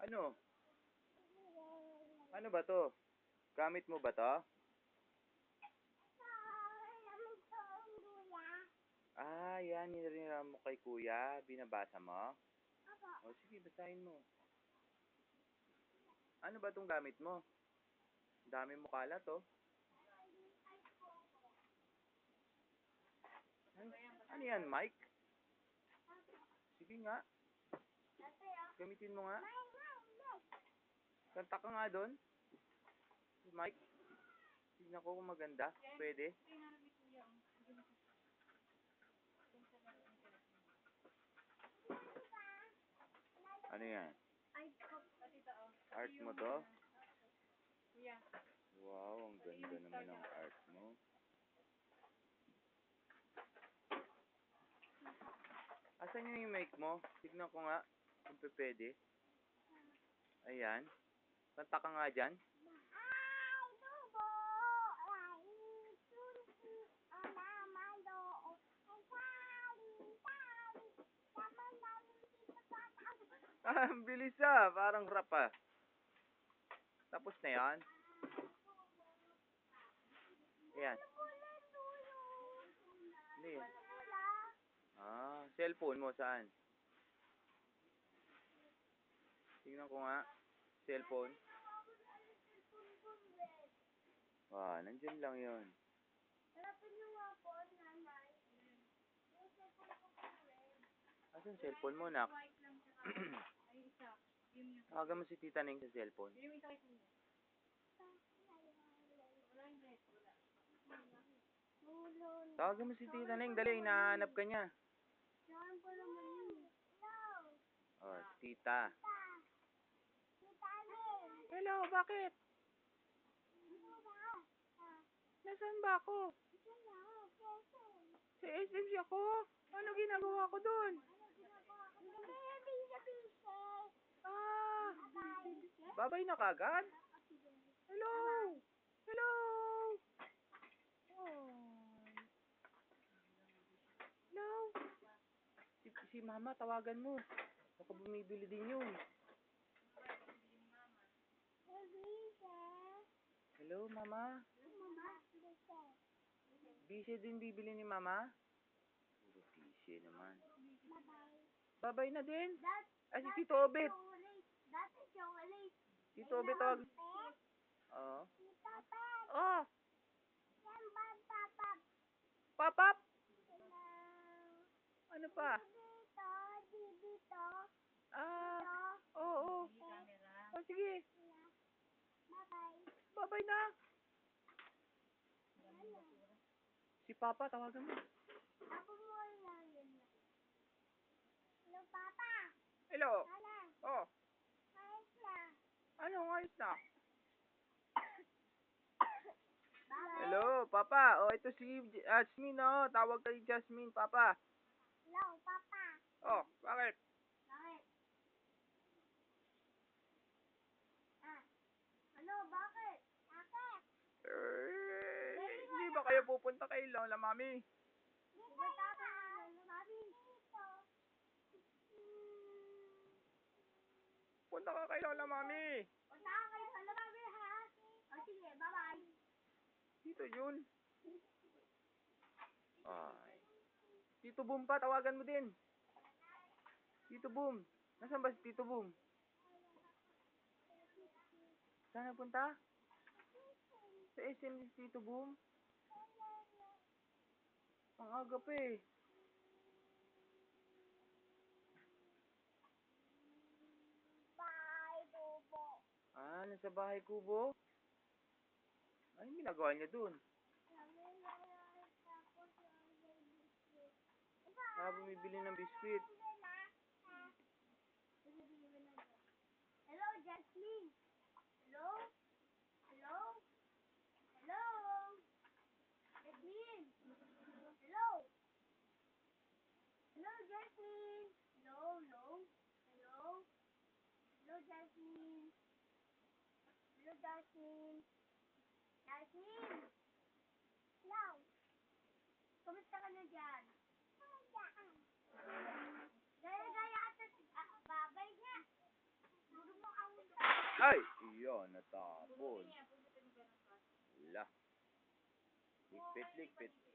Ano? Ano ba to? Gamit mo ba to? Ah, yan. Niliniram mo kay kuya. Binabasa mo? O, sige, basahin mo. Ano ba tong gamit mo? Dami mo kalat, oh. Ano yan, Mike? Sige nga. Gamitin mo nga. Kanta ka nga doon. Mike, tignan ko kung maganda. Pwede. Ano yan? Art mo to? Wow, ang ganda naman ng art mo. Asan yung mic mo? Tignan ko nga kung pwede. Ayan. Kanta ka nga dyan. Ah, ang bilis ah. Parang rap ah. Tapos na yan. Ayan. Ano yun? Ah, cellphone mo saan? Tingnan ko nga. Cellphone. Ah, nandyan lang yun. Asan cellphone mo, nak? Tawagan mo si Tita Neng sa cellphone. Tawagan mo si Tita Neng, dali, hinahanap ka niya. Oh, Tita. Hello, bakit? Nasaan ba ako? Sa SM ako? Ano ginagawa ko doon? Ah, babay na kagad? Hello? Hello? Oh. Hello? Si mama, tawagan mo. Baka bumibili din yun. Hello, mama? Busy din bibili ni mama? Puro busy naman. Babay na din? Ay, si Tito Obet. Tito Obet tawag. Oo. Oh. Papap? Ano pa? Ah, oo. Oh, sige. Babay na. Si Papa, tawagan mo. Hello, Papa. Hello. Oh. Ano, ayos na? Hello, Papa. Oh, ito si Jasmine, oh. Tawag kay Jasmine, Papa. Hello, Papa. Oh, bakit? Ano, bakit? Bakit? Hindi ba kayo pupunta kay Lola Mami? Pupunta ka kay Lola Mami. Punta ka kay Lola Mami. Punta ka kay Lola Mami, ha? O, sige, bye-bye. Dito yun. Ay. Tito Boom pa, tawagan mo din. Tito Boom. Nasaan ba si Tito Boom? Saan napunta? Sa SM ni Tito Boom? Ang aga pa eh. Bahay Kubo. Ah, nasa bahay Kubo? Ay, ginagawa niya dun? Ah, bumibili ng biskwit. Hello, Jasmine. Hello? Hello? Hello? Jasmine? Hello? Hello, Jasmine? Hello, hello? Hello? Hello, Jasmine? Hello, Jasmine? Jasmine? Hello? Kumusta ka na dyan? Gaya-gaya at babay niya. Duro mo Ay! Iyon, natapon. Wala. Ligpit, ligpit.